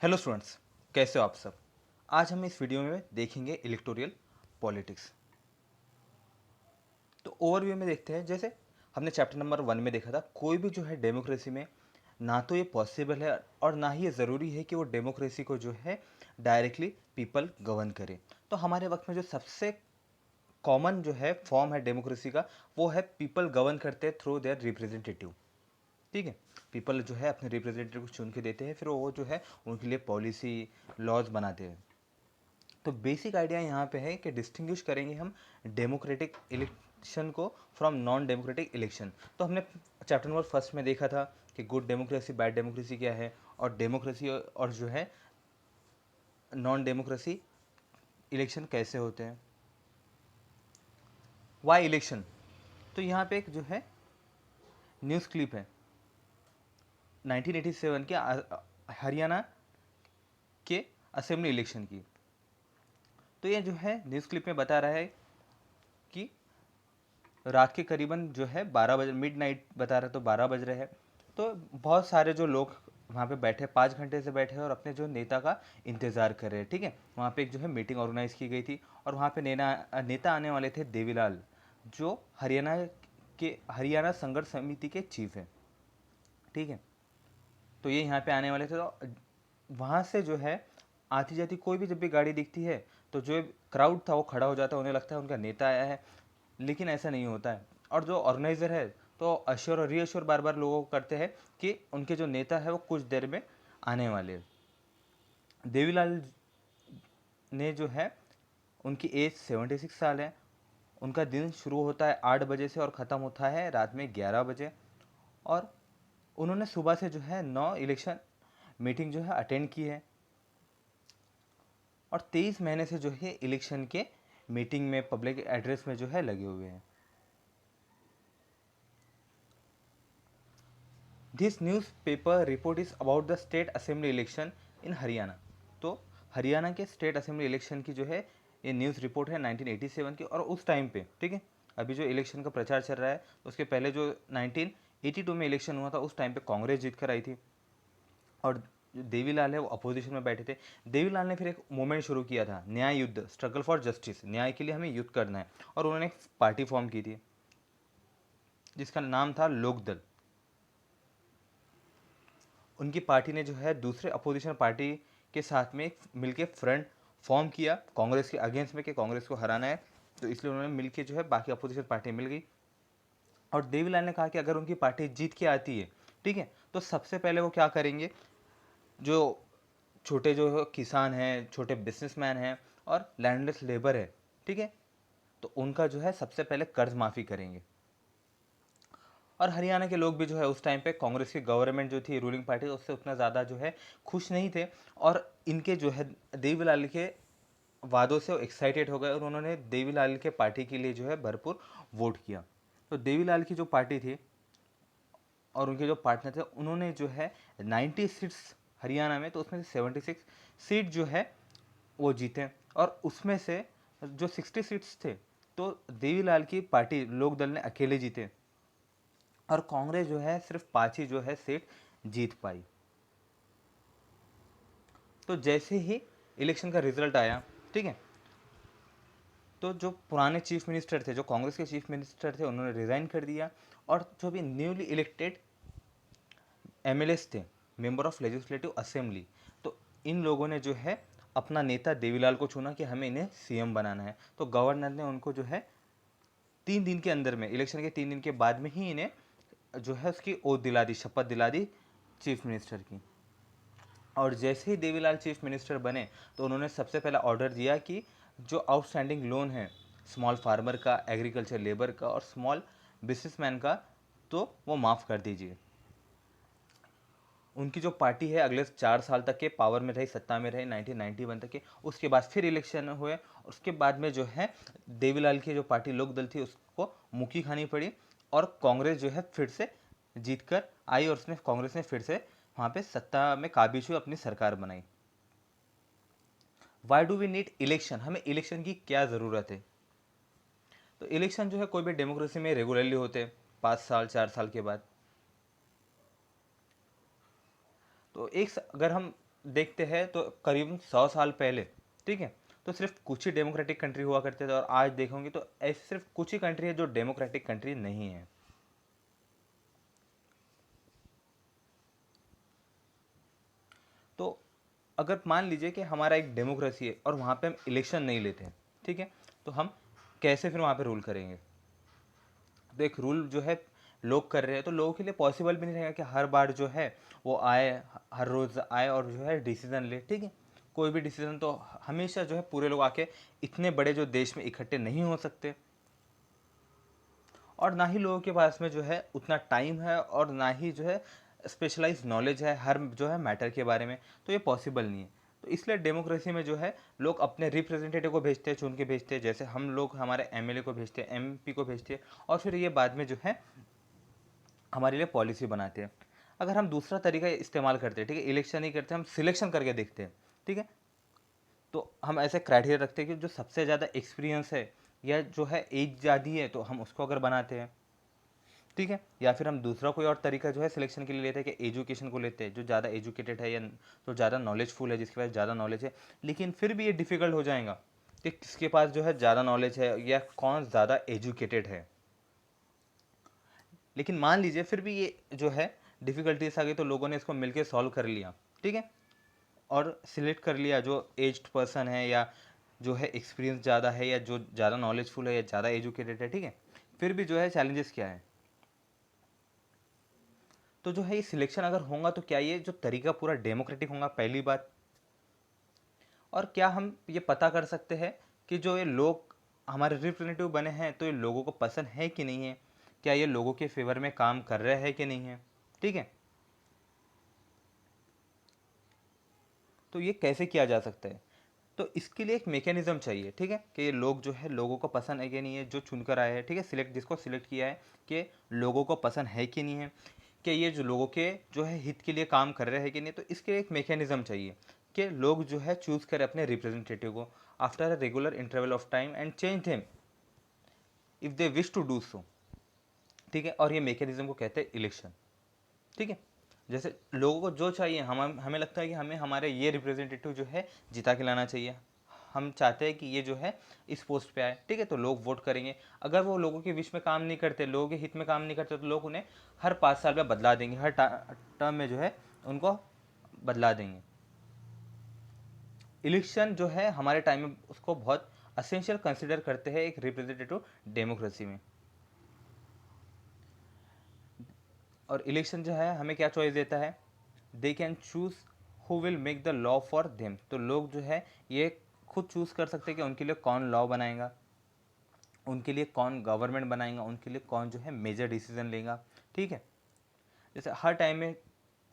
Hello students, कैसे हो आप सब। आज हम इस वीडियो में देखेंगे इलेक्टोरल पॉलिटिक्स। तो ओवरव्यू में देखते हैं। जैसे हमने चैप्टर नंबर 1 में देखा था, कोई भी जो है डेमोक्रेसी में ना तो ये पॉसिबल है और ना ही ये ज़रूरी है कि वो डेमोक्रेसी को जो है डायरेक्टली पीपल गवर्न करे। तो हमारे वक्त में जो सबसे कॉमन जो है फॉर्म है डेमोक्रेसी का, वो है पीपल गवर्न करते हैं थ्रू देयर रिप्रेजेंटेटिव। ठीक है, पीपल जो है अपने रिप्रेजेंटेटिव को चुन के देते हैं, फिर वो जो है उनके लिए पॉलिसी लॉज बनाते हैं। तो बेसिक आइडिया यहाँ पे है कि डिस्टिंग्विश करेंगे हम डेमोक्रेटिक इलेक्शन को फ्रॉम नॉन डेमोक्रेटिक इलेक्शन। तो हमने चैप्टर नंबर फर्स्ट में देखा था कि गुड डेमोक्रेसी बैड डेमोक्रेसी क्या है, और डेमोक्रेसी और जो है नॉन डेमोक्रेसी इलेक्शन कैसे होते हैं। वाई इलेक्शन, तो यहाँ पे एक जो है न्यूज़ क्लिप है 1987 के हरियाणा के असेंबली इलेक्शन की। तो ये जो है न्यूज़ क्लिप में बता रहा है कि रात के करीबन जो है 12 बजे, मिड नाइट बता रहे, तो 12 बज रहे हैं। तो बहुत सारे जो लोग वहाँ पे बैठे, 5 घंटे से बैठे हैं और अपने जो नेता का इंतज़ार कर रहे हैं। ठीक है, वहाँ पे एक जो है मीटिंग ऑर्गेनाइज की गई थी और वहाँ पे नेता आने वाले थे देवीलाल, जो हरियाणा संघर्ष समिति के चीफ हैं। ठीक है, तो ये यहाँ पे आने वाले थे। तो वहाँ से जो है आती जाती कोई भी जब भी गाड़ी दिखती है तो जो क्राउड था वो खड़ा हो जाता है, उन्हें लगता है उनका नेता आया है, लेकिन ऐसा नहीं होता है। और जो ऑर्गेनाइज़र है तो अश्योर और रीअश्योर बार बार लोगों को करते हैं कि उनके जो नेता है वो कुछ देर में आने वाले हैं। देवीलाल ने जो है, उनकी एज 76 साल है। उनका दिन शुरू होता है 8 बजे से और ख़त्म होता है रात में 11 बजे। और उन्होंने सुबह से जो है 9 इलेक्शन मीटिंग जो है अटेंड की है और 23 महीने से जो है इलेक्शन के मीटिंग में, पब्लिक एड्रेस में जो है लगे हुए हैं। This news paper report is about the state assembly election in Haryana. तो हरियाणा के स्टेट असेंबली इलेक्शन की जो है ये न्यूज़ रिपोर्ट है 1987 की। और उस टाइम पे, ठीक है, अभी जो इलेक्शन का प्रचार चल रहा है उसके पहले जो 1982 में इलेक्शन हुआ था उस टाइम पे कांग्रेस जीत कर आई थी और जो देवीलाल है वो अपोजिशन में बैठे थे। देवीलाल ने फिर एक मूवमेंट शुरू किया था, न्याय युद्ध, स्ट्रगल फॉर जस्टिस, न्याय के लिए हमें युद्ध करना है। और उन्होंने एक पार्टी फॉर्म की थी जिसका नाम था लोकदल। उनकी पार्टी ने जो है दूसरे अपोजिशन पार्टी के साथ में मिलके फ्रंट फॉर्म किया कांग्रेस के अगेंस्ट में, कि कांग्रेस को हराना है। तो इसलिए उन्होंने मिलके जो है बाकी अपोजिशन पार्टी मिल गई। और देवीलाल ने कहा कि अगर उनकी पार्टी जीत के आती है, ठीक है, तो सबसे पहले वो क्या करेंगे, जो छोटे जो किसान हैं, छोटे बिजनेसमैन हैं और लैंडलेस लेबर है, ठीक है, तो उनका जो है सबसे पहले कर्ज माफ़ी करेंगे। और हरियाणा के लोग भी जो है उस टाइम पे कांग्रेस की गवर्नमेंट जो थी, रूलिंग पार्टी, उससे उतना ज़्यादा जो है खुश नहीं थे। और इनके जो है देवीलाल के वादों से वो एक्साइटेड हो गए और उन्होंने देवीलाल के पार्टी के लिए जो है भरपूर वोट किया। तो देवीलाल की जो पार्टी थी और उनके जो पार्टनर थे, उन्होंने जो है 90 सीट्स हरियाणा में, तो उसमें से 76 सीट जो है वो जीते। और उसमें से जो 60 सीट्स थे तो देवीलाल की पार्टी लोकदल ने अकेले जीते और कांग्रेस जो है सिर्फ 5 ही जो है सीट जीत पाई। तो जैसे ही इलेक्शन का रिजल्ट आया, ठीक है, तो जो पुराने चीफ मिनिस्टर थे, जो कांग्रेस के चीफ मिनिस्टर थे, उन्होंने रिजाइन कर दिया। और जो भी न्यूली इलेक्टेड एमएलएस थे, मेंबर ऑफ लेजिस्लेटिव असेंबली, तो इन लोगों ने जो है अपना नेता देवीलाल को चुना कि हमें इन्हें सीएम बनाना है। तो गवर्नर ने उनको जो है 3 दिन के अंदर में, इलेक्शन के 3 दिन के बाद में ही इन्हें जो है उसकी ओथ दिला दी, शपथ दिला दी चीफ मिनिस्टर की। और जैसे ही देवीलाल चीफ मिनिस्टर बने तो उन्होंने सबसे पहला ऑर्डर दिया कि जो आउटस्टैंडिंग लोन है स्मॉल फार्मर का, एग्रीकल्चर लेबर का और स्मॉल बिजनेसमैन का, तो वो माफ़ कर दीजिए। उनकी जो पार्टी है अगले 4 साल तक के पावर में रही, सत्ता में रही, 1991 तक के। उसके बाद फिर इलेक्शन हुए, उसके बाद में जो है देवीलाल की जो पार्टी लोकदल थी उसको मुक्की खानी पड़ी और कांग्रेस जो है फिर से जीत कर आई और उसने कांग्रेस ने फिर से वहाँ पे सत्ता में काबिज हुई, अपनी सरकार बनाई। Why do we need election, हमें इलेक्शन की क्या ज़रूरत है। तो इलेक्शन जो है कोई भी डेमोक्रेसी में रेगुलरली होते हैं 5 साल 4 साल के बाद। तो एक अगर हम देखते हैं तो करीबन 100 साल पहले, ठीक है, तो सिर्फ कुछ ही डेमोक्रेटिक कंट्री हुआ करते थे, और आज देखोगे तो ऐसे सिर्फ कुछ ही कंट्री है जो डेमोक्रेटिक कंट्री नहीं है। तो अगर मान लीजिए कि हमारा एक डेमोक्रेसी है और वहाँ पे हम इलेक्शन नहीं लेते हैं, ठीक है, तो हम कैसे फिर वहाँ पे रूल करेंगे? तो एक रूल जो है लोग कर रहे हैं, तो लोगों के लिए पॉसिबल भी नहीं रहेगा कि हर बार जो है वो आए, हर रोज़ आए और जो है डिसीजन ले, ठीक है। कोई भी डिसीजन तो हमेशा जो है पूरे लोग आके इतने बड़े जो देश में इकट्ठे नहीं हो सकते, और ना ही लोगों के पास में जो है उतना टाइम है, और ना ही जो है स्पेशलाइज नॉलेज है हर जो है मैटर के बारे में, तो ये पॉसिबल नहीं है। तो इसलिए डेमोक्रेसी में जो है लोग अपने रिप्रेजेंटेटिव को भेजते हैं, चुन के भेजते हैं, जैसे हम लोग हमारे एमएलए को भेजते हैं, एमपी को भेजते हैं, और फिर ये बाद में जो है हमारे लिए पॉलिसी बनाते हैं। अगर हम दूसरा तरीका इस्तेमाल करते हैं, ठीक है, इलेक्शन नहीं करते, हम सिलेक्शन करके देखते हैं, ठीक है, तो हम ऐसे क्राइटेरिया रखते हैं कि जो सबसे ज़्यादा एक्सपीरियंस है या जो है एज ज़्यादा है तो हम उसको अगर बनाते हैं, ठीक है, या फिर हम दूसरा कोई और तरीका जो है सिलेक्शन के लिए लेते हैं कि एजुकेशन को लेते हैं, जो ज़्यादा एजुकेटेड है या जो ज़्यादा नॉलेजफुल है, जिसके पास ज़्यादा नॉलेज है। लेकिन फिर भी ये डिफ़िकल्ट हो जाएगा कि किसके पास जो है ज़्यादा नॉलेज है या कौन ज़्यादा एजुकेटेड है। लेकिन मान लीजिए फिर भी ये जो है डिफ़िकल्टीज आ गई, तो लोगों ने इसको मिलकर सॉल्व कर लिया, ठीक है, और सिलेक्ट कर लिया जो एज्ड पर्सन है या जो है एक्सपीरियंस ज़्यादा है या जो ज़्यादा नॉलेजफुल है या ज़्यादा एजुकेटेड है, ठीक है। फिर भी जो है चैलेंजेस क्या है? तो जो है ये सिलेक्शन अगर होगा तो क्या ये जो तरीका पूरा डेमोक्रेटिक होगा, पहली बात। और क्या हम ये पता कर सकते हैं कि जो ये लोग हमारे रिप्रेजेंटेटिव बने हैं तो ये लोगों को पसंद है कि नहीं है, क्या ये लोगों के फेवर में काम कर रहे हैं कि नहीं है, ठीक है। तो ये कैसे किया जा सकता है? तो इसके लिए एक मेकेनिज़्म चाहिए, ठीक है, कि ये लोग जो है लोगों को पसंद है कि नहीं है, जो चुनकर आए हैं, ठीक है, सिलेक्ट जिसको सिलेक्ट किया है, कि लोगों को पसंद है कि नहीं है, कि ये जो लोगों के जो है हित के लिए काम कर रहे हैं कि नहीं। तो इसके लिए एक मेकेनिज़्म चाहिए कि लोग जो है चूज़ करें अपने रिप्रेजेंटेटिव को after a regular interval of time and change him if they wish to do so, ठीक है। और ये मेकेनिज़्म को कहते हैं इलेक्शन, ठीक है। जैसे लोगों को जो चाहिए, हम हमें लगता है कि हमें हमारे ये रिप्रेजेंटेटिव जो है जिता के लाना चाहिए, हम चाहते हैं कि ये जो है इस पोस्ट पे आए, ठीक है, तो लोग वोट करेंगे। अगर वो लोगों के विश में काम नहीं करते, लोगों के हित में काम नहीं करते, तो लोग उन्हें हर 5 साल में बदला देंगे, हर टर्म में जो है उनको बदला देंगे। इलेक्शन जो है हमारे टाइम में उसको बहुत असेंशियल कंसिडर करते हैं एक रिप्रेजेंटेटिव डेमोक्रेसी में। और इलेक्शन जो है हमें क्या चॉइस देता है? They can choose who will make the law for them. तो लोग जो है ये खुद चूज़ कर सकते हैं कि उनके लिए कौन लॉ बनाएगा, उनके लिए कौन गवर्नमेंट बनाएगा, उनके लिए कौन जो है मेजर डिसीजन लेगा, ठीक है। जैसे हर टाइम में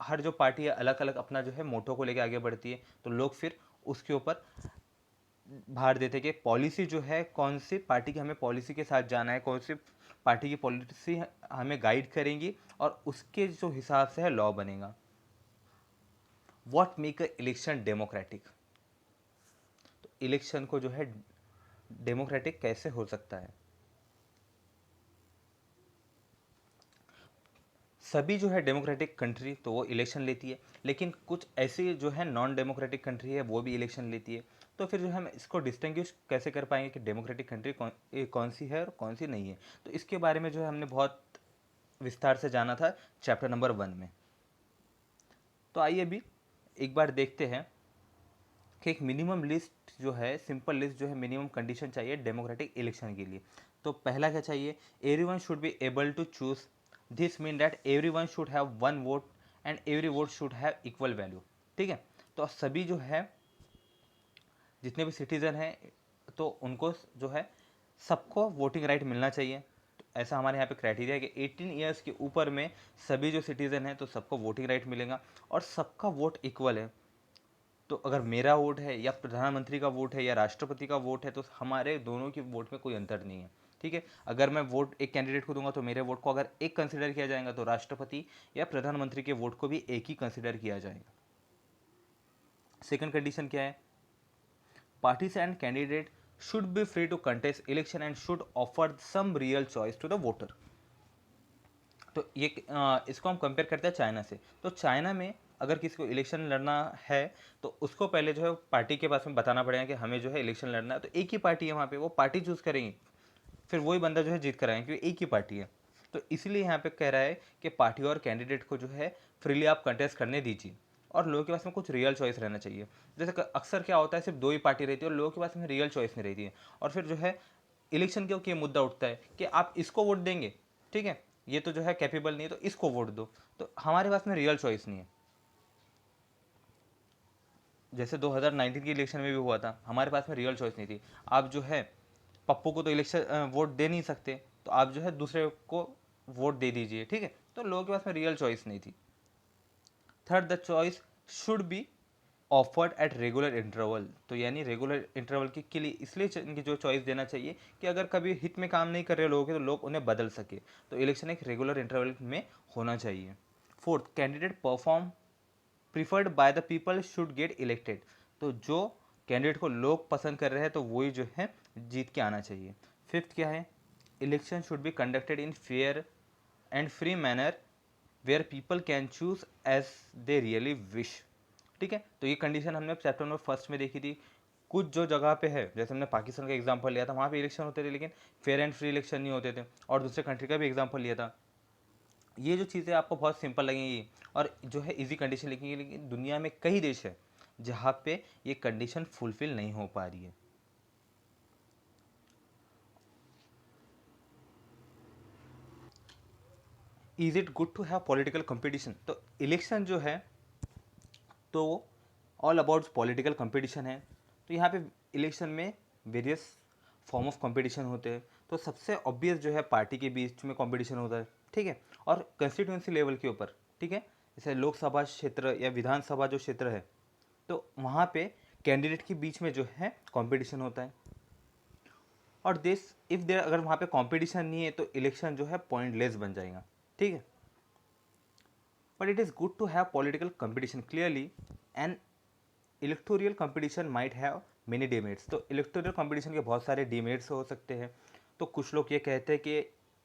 हर जो पार्टी है अलग अलग अपना जो है मोटो को लेके आगे बढ़ती है, तो लोग फिर उसके ऊपर भार देते कि पॉलिसी जो है कौन सी पार्टी की हमें पॉलिसी के साथ जाना है, कौन सी पार्टी की पॉलिसी हमें गाइड करेंगी, और उसके जो हिसाब से है लॉ बनेगा। What make a election democratic? तो इलेक्शन को जो है डेमोक्रेटिक कैसे हो सकता है? सभी जो है डेमोक्रेटिक कंट्री तो वो इलेक्शन लेती है, लेकिन कुछ ऐसी जो है नॉन डेमोक्रेटिक कंट्री है वो भी इलेक्शन लेती है। तो फिर जो हम इसको डिस्टिंग्विश कैसे कर पाएंगे कि डेमोक्रेटिक कंट्री कौन सी है और कौन सी नहीं है? तो इसके बारे में जो है हमने बहुत विस्तार से जाना था चैप्टर नंबर 1 में। तो आइए अभी एक बार देखते हैं कि एक मिनिमम लिस्ट जो है, सिंपल लिस्ट जो है, मिनिमम कंडीशन चाहिए डेमोक्रेटिक इलेक्शन के लिए। तो पहला क्या चाहिए? Everyone should be able to choose. This mean that everyone should have one vote and every vote should have equal value, ठीक है। तो सभी जो है जितने भी सिटीज़न हैं तो उनको जो है सबको वोटिंग राइट मिलना चाहिए। तो ऐसा हमारे यहाँ पे क्राइटेरिया है कि 18 ईयर्स के ऊपर में सभी जो सिटीज़न हैं तो सबको वोटिंग राइट मिलेगा, और सबका वोट इक्वल है। तो अगर मेरा वोट है या प्रधानमंत्री का वोट है या राष्ट्रपति का वोट है तो हमारे दोनों की वोट में कोई अंतर नहीं है, ठीक है। अगर मैं वोट एक कैंडिडेट को दूंगा तो मेरे वोट को अगर एक कंसिडर किया जाएगा तो राष्ट्रपति या प्रधानमंत्री के वोट को भी एक ही कंसिडर किया जाएगा। सेकंड कंडीशन क्या है? Parties and candidate should be free to contest election and should offer some real choice to the voter. तो ये इसको हम कंपेयर करते हैं चाइना से। तो चाइना में अगर किसी को इलेक्शन लड़ना है तो उसको पहले जो है पार्टी के पास में बताना पड़ेगा कि हमें जो है इलेक्शन लड़ना है, तो एक ही पार्टी है वहाँ पे, वो पार्टी चूज़ करेंगे, फिर वही बंदा जो है जीत कर आएंगे क्योंकि एक ही पार्टी है। तो इसलिए यहाँ पे कह रहा है कि पार्टी और कैंडिडेट को जो है फ्रीली आप कंटेस्ट करने दीजिए, और लोगों के पास में कुछ रियल चॉइस रहना चाहिए। जैसे अक्सर क्या होता है, सिर्फ दो ही पार्टी रहती है और लोगों के पास में रियल चॉइस नहीं रहती है, और फिर जो है इलेक्शन के ये मुद्दा उठता है कि आप इसको वोट देंगे, ठीक है, ये तो जो है कैपेबल नहीं है तो इसको वोट दो। तो हमारे पास में रियल चॉइस नहीं है। जैसे 2019 के इलेक्शन में भी हुआ था, हमारे पास में रियल चॉइस नहीं थी। आप जो है पप्पू को तो इलेक्शन वोट दे नहीं सकते, तो आप जो है दूसरे को वोट दे दीजिए, ठीक है। तो लोगों के पास में रियल चॉइस नहीं थी। Third, the choice should be offered at regular interval. तो यानी रेगुलर इंटरवल के लिए इसलिए इनकी जो चॉइस देना चाहिए कि अगर कभी हित में काम नहीं कर रहे लोगों के तो लोग उन्हें बदल सके। तो इलेक्शन एक रेगुलर इंटरवल में होना चाहिए। Fourth, candidate perform preferred by the people should get elected. तो जो कैंडिडेट को लोग पसंद कर रहे हैं तो वही जो है जीत के आना चाहिए। फिफ्थ क्या है, election should be conducted in fair and free manner where people can choose as they really wish. ठीक है, तो ये कंडीशन हमने चैप्टर नंबर फर्स्ट में देखी थी। कुछ जो जगह पे है, जैसे हमने पाकिस्तान का एग्जांपल लिया था, वहाँ पे इलेक्शन होते थे लेकिन फेयर एंड फ्री इलेक्शन नहीं होते थे, और दूसरे कंट्री का भी एग्जांपल लिया था। ये जो चीज़ें आपको बहुत सिंपल लगेंगी और जो है इजी कंडीशन लिखेंगे, लेकिन दुनिया में कई देश है जहाँ पे ये कंडीशन फुलफिल नहीं हो पा रही है। Is it good to have political competition? तो इलेक्शन जो है तो ऑल अबाउट पॉलिटिकल कंपटीशन है। तो यहाँ पे इलेक्शन में वेरियस फॉर्म ऑफ कंपटीशन होते हैं। तो सबसे ऑब्वियस जो है पार्टी के बीच में कंपटीशन होता है, ठीक है, और कंस्टिट्यूंसी लेवल के ऊपर, ठीक है, जैसे लोकसभा क्षेत्र या विधानसभा जो क्षेत्र है तो वहाँ पे कैंडिडेट के बीच में जो है कंपटीशन होता है। और दिस इफ देर अगर वहाँ पे कंपटीशन नहीं है तो इलेक्शन जो है पॉइंटलेस बन जाएगा, ठीक है। But it is good to have political competition clearly and electoral competition might have many demerits. तो इलेक्टोरियल कंपटीशन के बहुत सारे डीमेरिट्स हो सकते हैं। तो कुछ लोग ये कहते हैं कि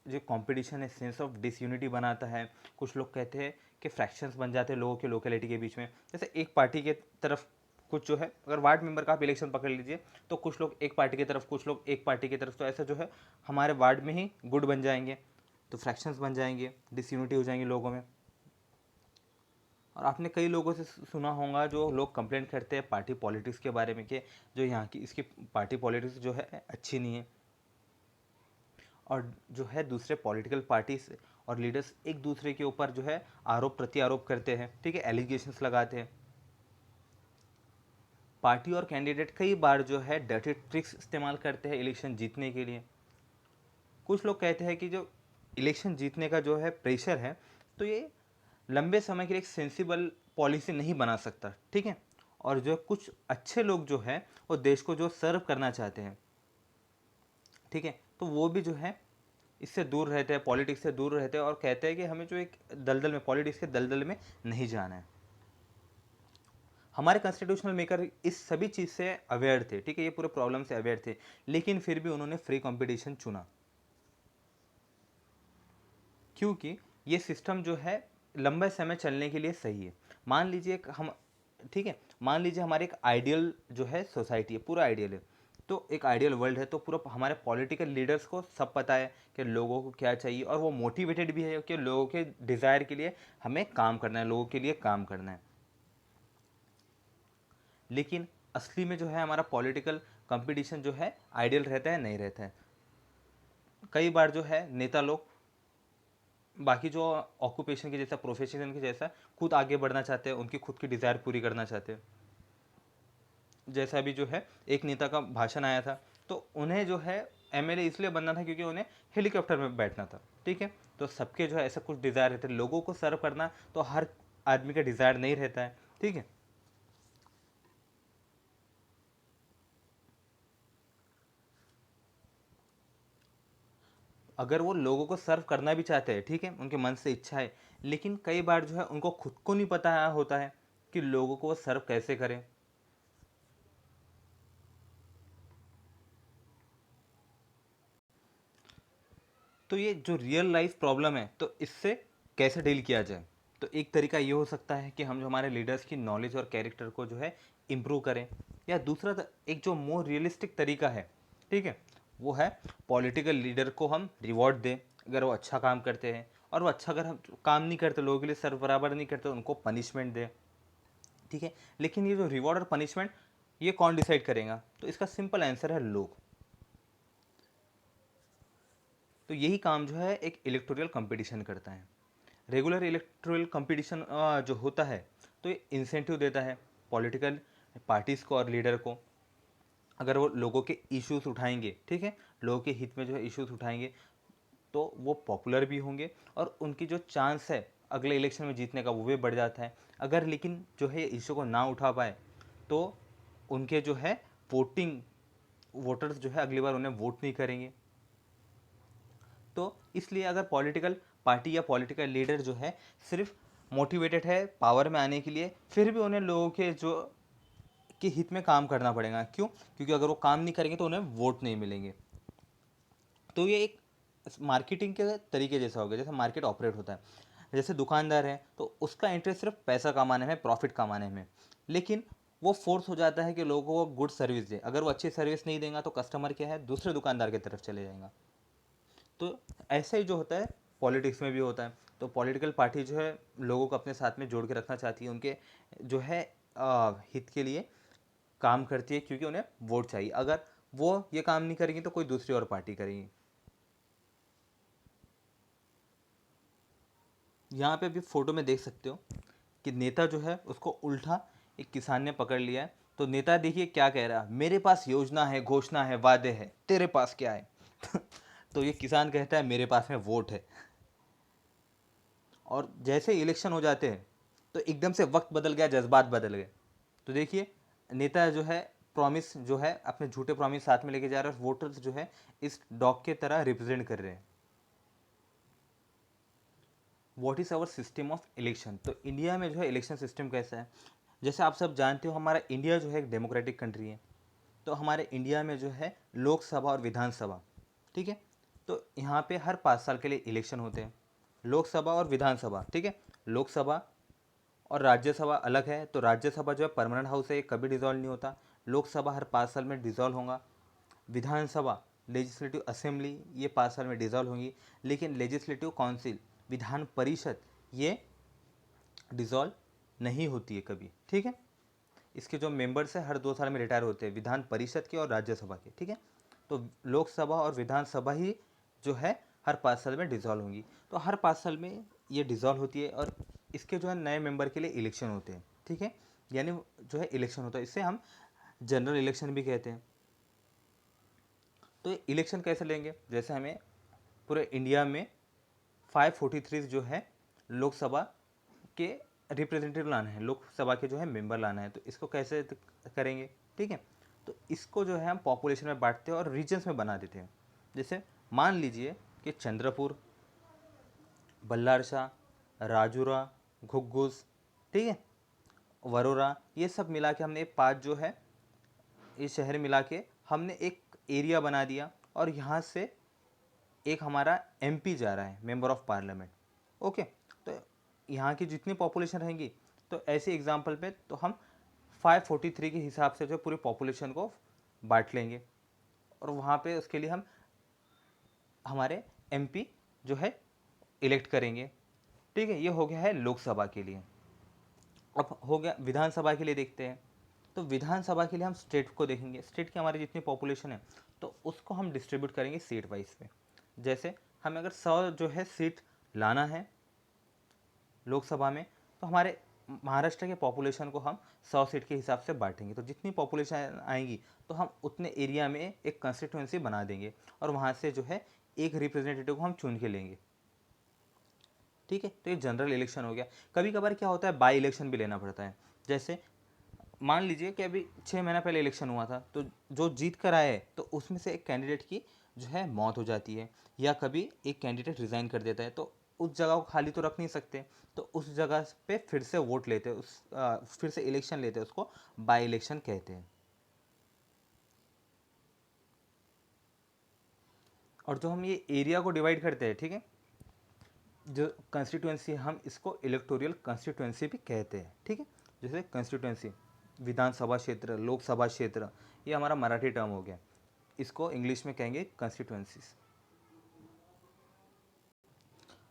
जो कंपटीशन है सेंस ऑफ डिसयूनिटी बनाता है। कुछ लोग कहते हैं कि फ्रैक्शंस बन जाते हैं लोगों के लोकेलिटी के बीच में। जैसे एक पार्टी के तरफ कुछ जो है, अगर वार्ड मेंबर का आप इलेक्शन पकड़ लीजिए तो कुछ लोग एक पार्टी की तरफ, कुछ लोग एक पार्टी की तरफ, तो ऐसा जो है हमारे वार्ड में ही गुट बन जाएंगे, तो फ्रैक्शंस बन जाएंगे, डिसयूनिटी हो जाएंगी लोगों में। और आपने कई लोगों से सुना होगा जो लोग कंप्लेंट करते हैं पार्टी पॉलिटिक्स के बारे में कि जो यहाँ की इसकी पार्टी पॉलिटिक्स जो है अच्छी नहीं है, और जो है दूसरे पॉलिटिकल पार्टीज और लीडर्स एक दूसरे के ऊपर जो है आरोप प्रत्यारोप करते हैं, ठीक है, एलिगेशंस लगाते हैं। पार्टी और कैंडिडेट कई बार जो है डर्टी ट्रिक्स इस्तेमाल करते हैं इलेक्शन जीतने के लिए। कुछ लोग कहते हैं कि जो इलेक्शन जीतने का जो है प्रेशर है तो ये लंबे समय के लिए एक सेंसिबल पॉलिसी नहीं बना सकता, ठीक है। और जो कुछ अच्छे लोग जो है वो देश को जो सर्व करना चाहते हैं, ठीक है, तो वो भी जो है इससे दूर रहते हैं, पॉलिटिक्स से दूर रहते हैं, और कहते हैं कि हमें जो एक दलदल में, पॉलिटिक्स के दलदल में नहीं जाना है। हमारे कॉन्स्टिट्यूशनल मेकर इस सभी चीज़ से अवेयर थे, ठीक है, ये पूरे प्रॉब्लम से अवेयर थे, लेकिन फिर भी उन्होंने फ्री कंपटीशन चुना, क्योंकि ये सिस्टम जो है लंबे समय चलने के लिए सही है। मान लीजिए हम, ठीक है, मान लीजिए हमारे एक आइडियल जो है सोसाइटी है, पूरा आइडियल है, तो एक आइडियल वर्ल्ड है, तो पूरा हमारे पॉलिटिकल लीडर्स को सब पता है कि लोगों को क्या चाहिए, और वो मोटिवेटेड भी है कि लोगों के डिज़ायर के लिए हमें काम करना है, लोगों के लिए काम करना है। लेकिन असली में जो है हमारा पॉलिटिकल कंपटीशन जो है आइडियल रहता है, नहीं रहता है। कई बार जो है नेता लोग बाकी जो ऑक्यूपेशन के जैसा, प्रोफेशन के जैसा खुद आगे बढ़ना चाहते हैं, उनकी खुद की डिज़ायर पूरी करना चाहते हैं। जैसा अभी जो है एक नेता का भाषण आया था, तो उन्हें जो है एमएलए इसलिए बनना था क्योंकि उन्हें हेलीकॉप्टर में बैठना था, ठीक है। तो सबके जो है ऐसा कुछ डिज़ायर रहते हैं, लोगों को सर्व करना तो हर आदमी का डिज़ायर नहीं रहता है, ठीक है। अगर वो लोगों को सर्व करना भी चाहते हैं, ठीक है, उनके मन से इच्छा है, लेकिन कई बार जो है उनको खुद को नहीं पता होता है कि लोगों को वो सर्व कैसे करें। तो ये जो रियल लाइफ प्रॉब्लम है, तो इससे कैसे डील किया जाए? तो एक तरीका ये हो सकता है कि हम जो हमारे लीडर्स की नॉलेज और कैरेक्टर को जो है इम्प्रूव करें, या दूसरा एक जो मोर रियलिस्टिक तरीका है, ठीक है, वो है पॉलिटिकल लीडर को हम रिवॉर्ड दें अगर वो अच्छा काम करते हैं, और वो अच्छा अगर हम काम नहीं करते, लोगों के लिए सर बराबर नहीं करते, उनको पनिशमेंट दें, ठीक है। लेकिन ये जो रिवॉर्ड और पनिशमेंट, ये कौन डिसाइड करेगा? तो इसका सिंपल आंसर है लोग। तो यही काम जो है एक इलेक्टोरल कंपटीशन करता है। रेगुलर इलेक्टोरल कंपटीशन जो होता है, तो ये इंसेंटिव देता है पॉलिटिकल पार्टीज़ को और लीडर को। अगर वो लोगों के इश्यूज उठाएंगे, ठीक है, लोगों के हित में जो है इश्यूज उठाएंगे, तो वो पॉपुलर भी होंगे और उनकी जो चांस है अगले इलेक्शन में जीतने का वो भी बढ़ जाता है। अगर लेकिन जो है इशू को ना उठा पाए, तो उनके जो है वोटिंग वोटर्स जो है अगली बार उन्हें वोट नहीं करेंगे। तो इसलिए अगर पॉलिटिकल पार्टी या पॉलिटिकल लीडर जो है सिर्फ मोटिवेटेड है पावर में आने के लिए, फिर भी उन्हें लोगों के जो के हित में काम करना पड़ेगा। क्यों? क्योंकि अगर वो काम नहीं करेंगे तो उन्हें वोट नहीं मिलेंगे। तो ये एक मार्केटिंग के तरीके जैसा हो गया, जैसे मार्केट ऑपरेट होता है। जैसे दुकानदार है तो उसका इंटरेस्ट सिर्फ पैसा कमाने में, प्रॉफिट कमाने में, लेकिन वो फोर्स हो जाता है कि लोगों को गुड सर्विस दे। अगर वो अच्छी सर्विस नहीं देगा तो कस्टमर क्या है, दूसरे दुकानदार की तरफ चले जाएगा। तो ऐसा ही जो होता है पॉलिटिक्स में भी होता है। तो पॉलिटिकल पार्टी जो है लोगों को अपने साथ में जोड़ के रखना चाहती है, उनके जो है हित के लिए काम करती है, क्योंकि उन्हें वोट चाहिए। अगर वो ये काम नहीं करेंगी तो कोई दूसरी और पार्टी करेगी। यहाँ पे भी फोटो में देख सकते हो कि नेता जो है उसको उल्टा एक किसान ने पकड़ लिया है। तो नेता देखिए क्या कह रहा है, मेरे पास योजना है, घोषणा है, वादे है, तेरे पास क्या है? तो ये किसान कहता है मेरे पास में वोट है। और जैसे इलेक्शन हो जाते हैं तो एकदम से वक्त बदल गया, जज्बात बदल गए। तो देखिए नेता जो है प्रॉमिस जो है अपने झूठे प्रॉमिस साथ में लेके जा रहे हैं, और वोटर्स जो है इस डॉग के तरह रिप्रेजेंट कर रहे हैं। What is our system of election? तो इंडिया में जो है इलेक्शन सिस्टम कैसा है? जैसे आप सब जानते हो हमारा इंडिया जो है एक डेमोक्रेटिक कंट्री है। तो हमारे इंडिया में जो है लोकसभा और विधानसभा, ठीक है, तो यहाँ पे हर 5 साल के लिए इलेक्शन होते हैं। लोकसभा और विधानसभा, ठीक है। लोकसभा और राज्यसभा अलग है। तो राज्यसभा जो है परमानेंट हाउस है, ये कभी डिजॉल्व नहीं होता। लोकसभा हर 5 साल में डिजॉल्व होगा। विधानसभा लेजिस्लेटिव असेंबली ये 5 साल में डिजॉल्व होंगी। लेकिन लेजिस्लेटिव काउंसिल विधान परिषद ये डिजॉल्व नहीं होती है कभी, ठीक है। इसके जो मेंबर्स हैं हर 2 साल में रिटायर होते हैं, विधान परिषद के और राज्यसभा के, ठीक है। तो लोकसभा और विधानसभा ही जो है हर 5 साल में डिजॉल्व होंगी। तो हर 5 साल में ये डिजॉल्व होती है, और इसके जो है नए मेंबर के लिए इलेक्शन होते हैं, ठीक है। यानी जो है इलेक्शन होता है, इससे हम जनरल इलेक्शन भी कहते हैं। तो ये इलेक्शन कैसे लेंगे? जैसे हमें पूरे इंडिया में 543 जो है लोकसभा के रिप्रेजेंटेटिव लाना है, लोकसभा के जो है मेंबर लाना है। तो इसको कैसे करेंगे, ठीक है। तो इसको जो है हम पॉपुलेशन में बांटते हैं और रीजन्स में बना देते हैं। जैसे मान लीजिए कि चंद्रपुर, बल्लारशाह, राजूरा, घुग्गुस, ठीक है, वरोरा, ये सब मिला के हमने 5 जो है ये शहर मिला के हमने एक एरिया बना दिया, और यहाँ से एक हमारा एमपी जा रहा है, मेंबर ऑफ पार्लियामेंट। ओके, तो यहाँ की जितनी पॉपुलेशन रहेंगी, तो ऐसे एग्जाम्पल पे तो हम 543 के हिसाब से जो पूरी पॉपुलेशन को बांट लेंगे, और वहाँ पे उसके लिए हम हमारे एमपी जो है इलेक्ट करेंगे, ठीक है। ये हो गया है लोकसभा के लिए। अब हो गया विधानसभा के लिए, देखते हैं। तो विधानसभा के लिए हम स्टेट को देखेंगे, स्टेट की हमारी जितनी पॉपुलेशन है तो उसको हम डिस्ट्रीब्यूट करेंगे सीट वाइज पे। जैसे हमें अगर 100 जो है सीट लाना है लोकसभा में, तो हमारे महाराष्ट्र के पॉपुलेशन को हम 100 सीट के हिसाब से बांटेंगे। तो जितनी पॉपुलेशन आएंगी तो हम उतने एरिया में एक कंस्टिट्यूंसी बना देंगे, और वहाँ से जो है एक रिप्रेजेंटेटिव को हम चुन के लेंगे, ठीक है। तो ये जनरल इलेक्शन हो गया। कभी कभार क्या होता है बाई इलेक्शन भी लेना पड़ता है। जैसे मान लीजिए कि अभी 6 महीना पहले इलेक्शन हुआ था, तो जो जीत कर आए तो उसमें से एक कैंडिडेट की जो है मौत हो जाती है, या कभी एक कैंडिडेट रिज़ाइन कर देता है, तो उस जगह को खाली तो रख नहीं सकते। तो उस जगह पे फिर से वोट लेते हैं, फिर से इलेक्शन लेते हैं, उसको बाई इलेक्शन कहते हैं। और जो हम ये एरिया को डिवाइड करते हैं, ठीक है, जो कंस्टिट्यूएंसी हम इसको इलेक्टोरल कंस्टिट्यूएंसी भी कहते हैं, ठीक है। जैसे कंस्टिट्यूएंसी विधानसभा क्षेत्र, लोकसभा क्षेत्र, ये हमारा मराठी टर्म हो गया। इसको इंग्लिश में कहेंगे कंस्टिट्यूएंसीज।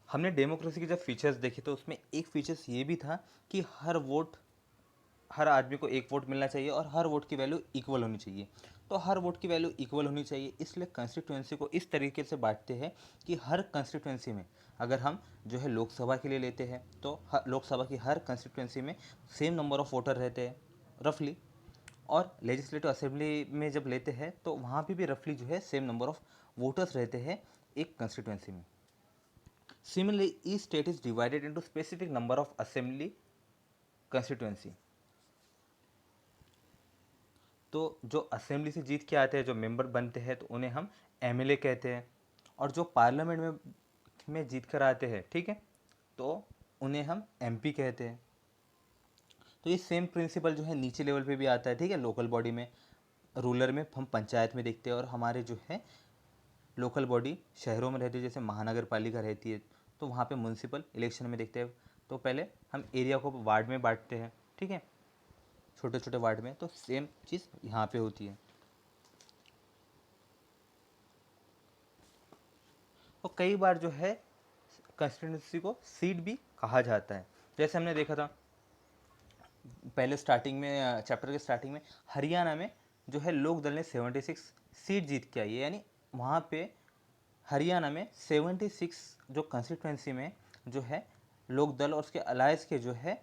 हमने डेमोक्रेसी के जब फीचर्स देखे तो उसमें एक फीचर्स ये भी था कि हर आदमी को एक वोट मिलना चाहिए और हर वोट की वैल्यू इक्वल होनी चाहिए। तो हर वोट की वैल्यू इक्वल होनी चाहिए, इसलिए कंस्टिट्यूएंसी को इस तरीके से बांटते हैं कि हर कंस्टिट्यूएंसी में, अगर हम जो है लोकसभा के लिए लेते हैं तो लोकसभा की हर कंस्टिट्यूएंसी में सेम नंबर ऑफ वोटर रहते हैं रफली, और लेजिस्लेटिव असेंबली में जब लेते हैं तो वहाँ पे भी रफली जो है सेम नंबर ऑफ वोटर्स रहते हैं एक कंस्टिट्यूएंसी में। Similarly, each state is divided into specific number of assembly constituency. तो जो असेंबली से जीत के आते हैं, जो मेंबर बनते हैं, तो उन्हें हम एमएलए कहते हैं, और जो पार्लियामेंट में जीत कर आते हैं, ठीक है, तो उन्हें हम एमपी कहते हैं। तो ये सेम प्रिंसिपल जो है नीचे लेवल पे भी आता है, ठीक है, लोकल बॉडी में, रूरल में हम पंचायत में देखते हैं, और हमारे जो है लोकल बॉडी शहरों में रहती है, जैसे महानगर पालिका रहती है, तो वहाँ पे म्यूनसिपल इलेक्शन में देखते हैं। तो पहले हम एरिया को वार्ड में बांटते हैं, ठीक है, छोटे छोटे वार्ड में, तो सेम चीज़ यहाँ पे होती है। और कई बार जो है कंस्टिट्यूंसी को सीट भी कहा जाता है। जैसे हमने देखा था पहले स्टार्टिंग में, चैप्टर के स्टार्टिंग में, हरियाणा में जो है लोक दल ने 76 सीट जीत के आई है, यानी वहाँ पे हरियाणा में 76 जो कंस्टिट्यूंसी में जो है लोक दल और उसके अलायंस के जो है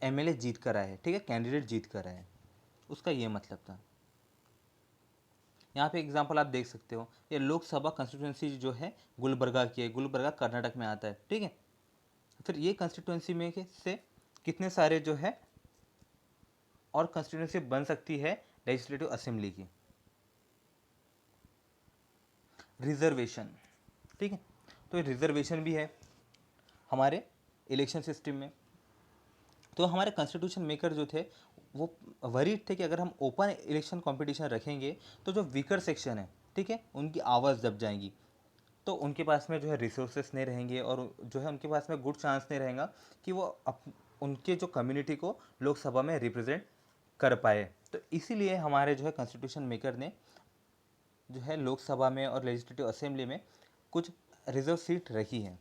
एमएलए जीत कर आए हैं, ठीक है, कैंडिडेट जीत कर आए हैं, उसका ये मतलब था। यहाँ पे एग्जांपल आप देख सकते हो, ये लोकसभा कंस्टिट्यूंसी जो है गुलबर्गा की है, गुलबर्गा कर्नाटक में आता है, ठीक है। फिर ये कंस्टिट्यूंसी में से कितने सारे जो है और कंस्टिट्यूंसी बन सकती है लेजिस्लेटिव असेंबली की। रिजर्वेशन, ठीक है, तो रिजर्वेशन भी है हमारे इलेक्शन सिस्टम में। तो हमारे कॉन्स्टिट्यूशन मेकर जो थे वो वरीड थे कि अगर हम ओपन इलेक्शन कंपटीशन रखेंगे तो जो वीकर सेक्शन है, ठीक है, उनकी आवाज़ दब जाएंगी, तो उनके पास में जो है रिसोर्सेस नहीं रहेंगे, और जो है उनके पास में गुड चांस नहीं रहेगा कि वो उनके जो कम्युनिटी को लोकसभा में रिप्रेजेंट कर पाए। तो इसीलिए हमारे जो है कॉन्स्टिट्यूशन मेकर ने जो है लोकसभा में और लेजिस्लेटिव असेंबली में कुछ रिजर्व सीट रखी हैं।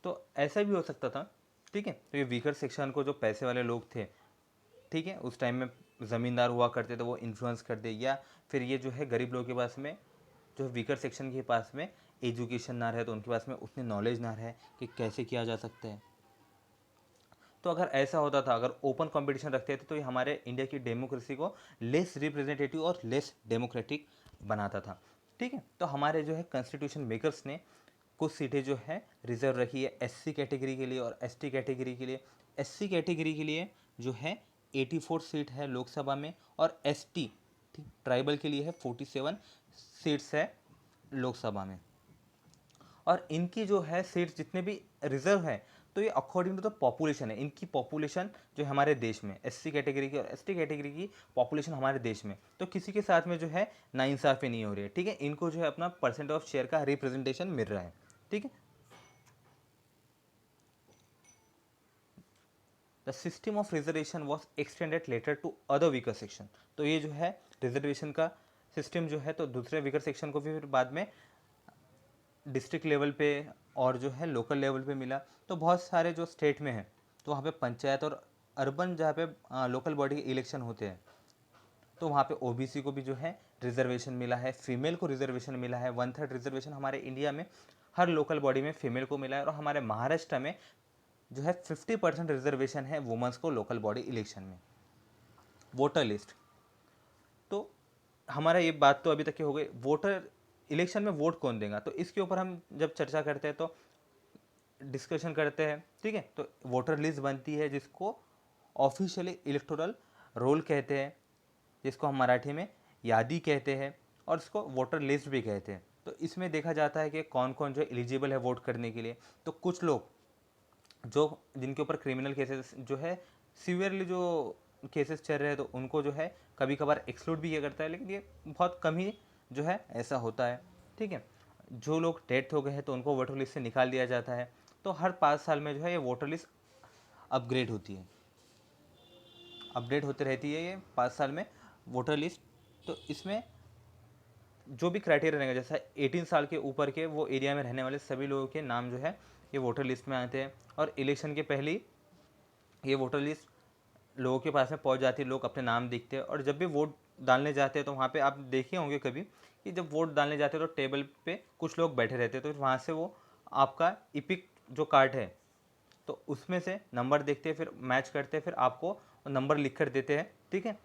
तो ऐसा भी हो सकता था, ठीक है, तो ये वीकर सेक्शन को जो पैसे वाले लोग थे, ठीक है, उस टाइम में ज़मींदार हुआ करते थे, वो इन्फ्लुएंस कर दे, या फिर ये जो है गरीब लोगों के पास में, जो वीकर सेक्शन के पास में एजुकेशन ना रहे, तो उनके पास में उतनी नॉलेज ना रहे कि कैसे किया जा सकता है। तो अगर ऐसा होता था, अगर ओपन कंपटीशन रखते थे, तो ये हमारे इंडिया की डेमोक्रेसी को लेस रिप्रेजेंटेटिव और लेस डेमोक्रेटिक बनाता था, ठीक है। तो हमारे जो है कॉन्स्टिट्यूशन मेकर्स ने कुछ सीटें जो है रिजर्व रखी है एससी कैटेगरी के लिए और एसटी कैटेगरी के लिए। एससी कैटेगरी के लिए जो है 84 सीट है लोकसभा में, और एसटी, ठीक, ट्राइबल के लिए है 47 सीट्स है लोकसभा में। और इनकी जो है सीट्स जितने भी रिजर्व है, तो ये अकॉर्डिंग टू द पॉपुलेशन है, इनकी पॉपुलेशन जो है हमारे देश में, एससी कैटेगरी की और एसटी कैटेगरी की पॉपुलेशन हमारे देश में, तो किसी के साथ में जो है नाइंसाफ़ी नहीं हो रही है, ठीक है, इनको जो है अपना परसेंट ऑफ शेयर का रिप्रेजेंटेशन मिल रहा है, ठीक है। The system of reservation was extended later to other weaker section. तो ये जो है रिजर्वेशन का सिस्टम जो है, तो दूसरे वीकर सेक्शन को भी फिर बाद में डिस्ट्रिक्ट लेवल पे और जो है लोकल लेवल पे मिला। तो बहुत सारे जो स्टेट में है, तो वहाँ पे पंचायत और अर्बन जहाँ पे लोकल बॉडी के इलेक्शन होते हैं, तो वहाँ पे ओबीसी को भी जो है रिजर्वेशन मिला है, फीमेल को रिजर्वेशन मिला है, 1/3 रिजर्वेशन हमारे इंडिया में हर लोकल बॉडी में फीमेल को मिला है, और हमारे महाराष्ट्र में जो है 50% रिजर्वेशन है वुमेंस को लोकल बॉडी इलेक्शन में। वोटर लिस्ट, तो हमारा ये बात तो अभी तक की हो गई, वोटर इलेक्शन में वोट कौन देगा, तो इसके ऊपर हम जब चर्चा करते हैं तो डिस्कशन करते हैं, ठीक है। तो वोटर लिस्ट बनती है जिसको ऑफिशियली इलेक्टोरल रोल कहते हैं, जिसको हम मराठी में यादी कहते हैं, और इसको वोटर लिस्ट भी कहते हैं। तो इसमें देखा जाता है कि कौन कौन जो एलिजिबल है वोट करने के लिए। तो कुछ लोग जो जिनके ऊपर क्रिमिनल केसेस जो है सीवियरली जो केसेस चल रहे हैं तो उनको जो है कभी कभार एक्सक्लूड भी किया करता है, लेकिन ये बहुत कम ही जो है ऐसा होता है। ठीक है, जो लोग डेथ हो गए हैं तो उनको वोटर लिस्ट से निकाल दिया जाता है। तो हर 5 साल में जो है ये वोटर लिस्ट अपग्रेड होती है, अपडेट होते रहती है ये 5 साल में वोटर लिस्ट। तो इसमें जो भी क्राइटेरिया रहेगा, जैसा 18 साल के ऊपर के वो एरिया में रहने वाले सभी लोगों के नाम जो है ये वोटर लिस्ट में आते हैं। और इलेक्शन के पहले ही ये वोटर लिस्ट लोगों के पास में पहुंच जाती है, लोग अपने नाम देखते हैं। और जब भी वोट डालने जाते हैं तो वहाँ पे आप देखे होंगे कभी कि जब वोट डालने जाते हैं तो टेबल पे कुछ लोग बैठे रहते हैं, तो वहाँ से वो आपका इपिक जो कार्ड है तो उसमें से नंबर देखते हैं, फिर मैच करते हैं, फिर आपको नंबर लिख कर देते हैं। ठीक है,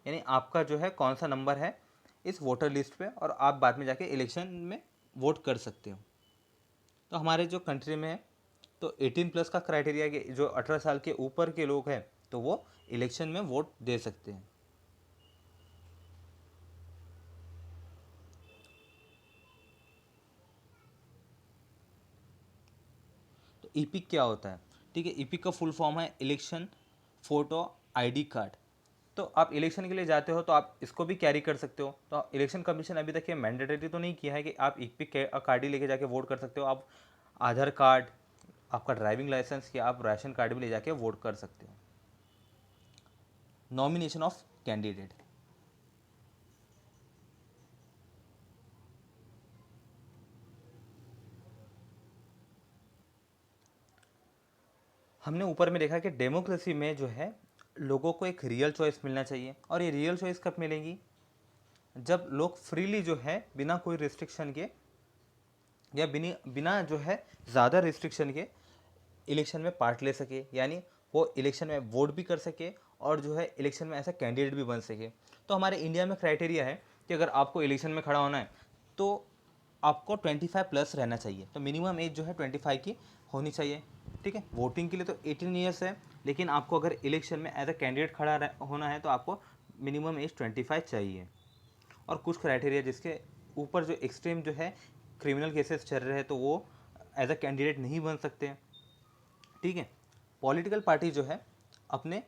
यानी आपका जो है कौन सा नंबर है इस वोटर लिस्ट पे, और आप बाद में जाके इलेक्शन में वोट कर सकते हो। तो हमारे जो कंट्री में है तो 18+ का क्राइटेरिया कि जो 18 साल के ऊपर के लोग हैं तो वो इलेक्शन में वोट दे सकते हैं। तो ईपिक क्या होता है? ठीक है, ईपिक का फुल फॉर्म है इलेक्शन फोटो आईडी कार्ड। तो आप इलेक्शन के लिए जाते हो तो आप इसको भी कैरी कर सकते हो। तो इलेक्शन कमीशन अभी तक ये मैंडेटरी तो नहीं किया है कि आप ईपिक कार्ड ही लेके जाके वोट कर सकते हो। आप आधार कार्ड, आपका ड्राइविंग लाइसेंस या आप राशन कार्ड भी ले जाके वोट कर सकते हो। नॉमिनेशन ऑफ कैंडिडेट, हमने ऊपर में देखा कि डेमोक्रेसी में जो है लोगों को एक रियल चॉइस मिलना चाहिए। और ये रियल चॉइस कब मिलेगी? जब लोग फ्रीली जो है बिना कोई रिस्ट्रिक्शन के या बिना बिना जो है ज़्यादा रिस्ट्रिक्शन के इलेक्शन में पार्ट ले सके, यानी वो इलेक्शन में वोट भी कर सके और जो है इलेक्शन में ऐसा कैंडिडेट भी बन सके। तो हमारे इंडिया में क्राइटेरिया है कि अगर आपको इलेक्शन में खड़ा होना है तो आपको 25+ रहना चाहिए। तो मिनिमम एज जो है 25 की होनी चाहिए। ठीक है, वोटिंग के लिए तो 18 ईयर्स है, लेकिन आपको अगर इलेक्शन में एज अ कैंडिडेट खड़ा होना है तो आपको मिनिमम एज 25 चाहिए। और कुछ क्राइटेरिया जिसके ऊपर जो एक्सट्रीम जो है क्रिमिनल केसेस चल रहे हैं तो वो एज अ कैंडिडेट नहीं बन सकते। ठीक है, पॉलिटिकल पार्टी जो है अपने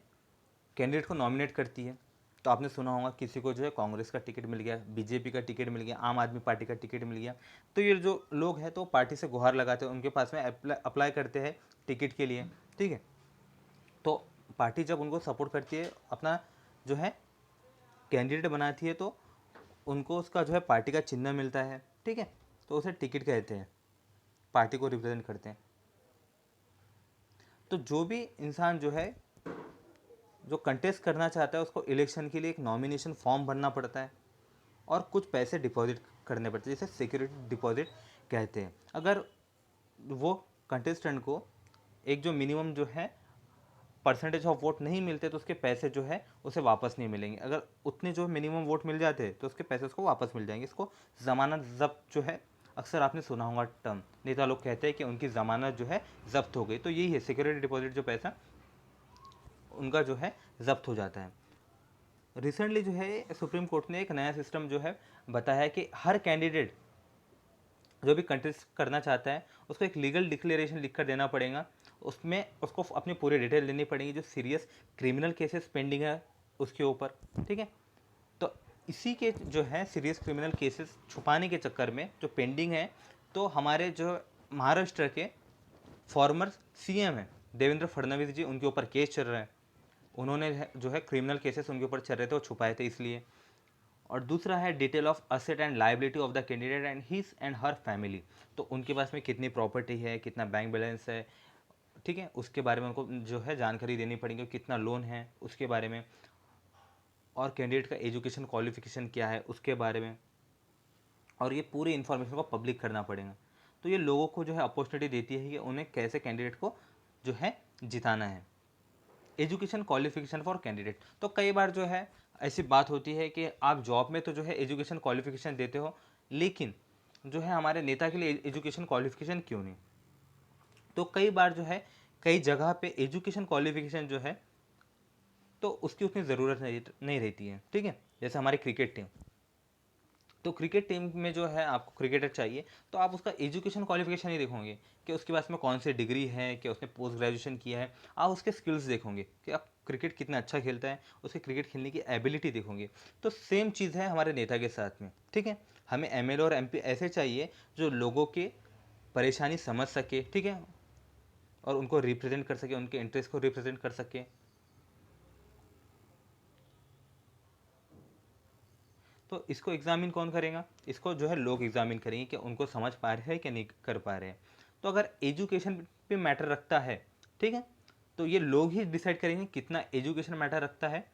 कैंडिडेट को नॉमिनेट करती है। तो आपने सुना होगा किसी को जो है कांग्रेस का टिकट मिल गया, बीजेपी का टिकट मिल गया, आम आदमी पार्टी का टिकट मिल गया। तो ये जो लोग हैं तो पार्टी से गुहार लगाते हैं, उनके पास में अप्लाई करते हैं टिकट के लिए। ठीक है, तो पार्टी जब उनको सपोर्ट करती है, अपना जो है कैंडिडेट बनाती है, तो उनको उसका जो है पार्टी का चिन्ह मिलता है। ठीक है, तो उसे टिकट कहते हैं, पार्टी को रिप्रेजेंट करते हैं। तो जो भी इंसान जो है जो कंटेस्ट करना चाहता है उसको इलेक्शन के लिए एक नॉमिनेशन फॉर्म भरना पड़ता है और कुछ पैसे डिपॉजिट करने पड़ते हैं, जिसे सिक्योरिटी डिपॉजिट कहते हैं। अगर वो कंटेस्टेंट को एक जो मिनिमम जो है परसेंटेज ऑफ वोट नहीं मिलते तो उसके पैसे जो है उसे वापस नहीं मिलेंगे। अगर उतने जो मिनिमम वोट मिल जाते हैं तो उसके पैसे उसको वापस मिल जाएंगे। इसको ज़मानत जब्त जो है, अक्सर आपने सुना होगा टर्म, नेता लोग कहते हैं कि उनकी ज़मानत जो है जब्त हो गई। तो यही है सिक्योरिटी डिपॉजिट, जो पैसा उनका जो है जब्त हो जाता है। रिसेंटली जो है सुप्रीम कोर्ट ने एक नया सिस्टम जो है बताया है कि हर कैंडिडेट जो भी कंटेस्ट करना चाहता है उसको एक लीगल डिक्लेरेशन लिख कर देना पड़ेगा। उसमें उसको अपनी पूरी डिटेल देनी पड़ेगी, जो सीरियस क्रिमिनल केसेस पेंडिंग है उसके ऊपर। ठीक है, तो इसी के जो है सीरियस क्रिमिनल केसेस छुपाने के चक्कर में जो पेंडिंग है, तो हमारे जो महाराष्ट्र के फॉर्मर सीएम है देवेंद्र फडणवीस जी, उनके ऊपर केस चल रहा है। उन्होंने जो है क्रिमिनल केसेस उनके ऊपर चल रहे थे, वो छुपाए थे इसलिए। और दूसरा है detail of asset and liability of the candidate and his and her family. तो उनके पास में कितनी प्रॉपर्टी है, कितना बैंक बैलेंस है, ठीक है, उसके बारे में उनको जो है जानकारी देनी पड़ेगी, कितना लोन है उसके बारे में, और कैंडिडेट का एजुकेशन क्वालिफिकेशन क्या है उसके बारे में, और ये पूरी इन्फॉर्मेशन को पब्लिक करना पड़ेगा। तो ये लोगों को जो है अपॉर्चुनिटी देती है कि उन्हें कैसे कैंडिडेट को जो है जिताना है। एजुकेशन क्वालिफिकेशन फॉर कैंडिडेट, तो कई बार जो है ऐसी बात होती है कि आप जॉब में तो जो है एजुकेशन क्वालिफिकेशन देते हो, लेकिन जो है हमारे नेता के लिए एजुकेशन क्वालिफिकेशन क्यों नहीं? तो कई बार जो है कई जगह पे एजुकेशन क्वालिफिकेशन जो है तो उसकी उतनी ज़रूरत नहीं रहती है। ठीक है, जैसे हमारी क्रिकेट टीम, तो क्रिकेट टीम में जो है आपको क्रिकेटर चाहिए, तो आप उसका एजुकेशन क्वालिफिकेशन नहीं देखोगे कि उसके पास में कौन सी डिग्री है, कि उसने पोस्ट ग्रेजुएशन किया है। आप उसके स्किल्स देखोगे कि आप क्रिकेट कितना अच्छा खेलता है, उसके क्रिकेट खेलने की एबिलिटी देखोगे। तो सेम चीज़ है हमारे नेता के साथ में, ठीक है। हमें एमएलए और एमपी ऐसे चाहिए जो लोगों के परेशानी समझ सके, ठीक है, और उनको रिप्रेजेंट कर सके, उनके इंटरेस्ट को रिप्रेजेंट कर सके। तो इसको एग्जामिन कौन करेगा? इसको जो है लोग एग्जामिन करेंगे कि उनको समझ पा रहे हैं कि नहीं कर पा रहे हैं। तो अगर एजुकेशन पे मैटर रखता है, ठीक है, तो ये लोग ही डिसाइड करेंगे कितना एजुकेशन मैटर रखता है।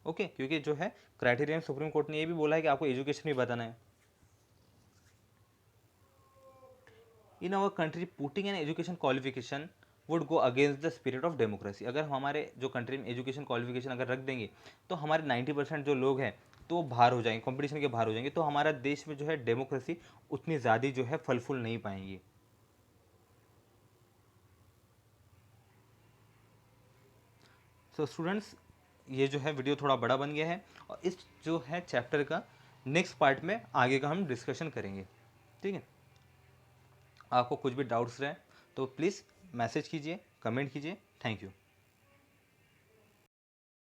ओके, क्योंकि जो है क्राइटेरियन सुप्रीम कोर्ट ने ये भी बोला है कि आपको एजुकेशन भी बताना है। In our country putting an education qualification would go against the spirit of democracy. अगर हमारे जो कंट्री में एजुकेशन क्वालिफिकेशन अगर रख देंगे तो हमारे 90% जो लोग हैं तो वो बाहर हो जाएंगे, कंपटीशन के बाहर हो जाएंगे, तो हमारा देश में जो है डेमोक्रेसी उतनी ज़्यादा जो है फल फूल नहीं पाएंगी। सो स्टूडेंट्स, ये जो है वीडियो थोड़ा बड़ा बन गया है, और इस जो है चैप्टर का नेक्स्ट पार्ट में आगे का हम डिस्कशन करेंगे, ठीक है। आपको कुछ भी डाउट्स रहे तो प्लीज़ मैसेज कीजिए, कमेंट कीजिए। Thank you.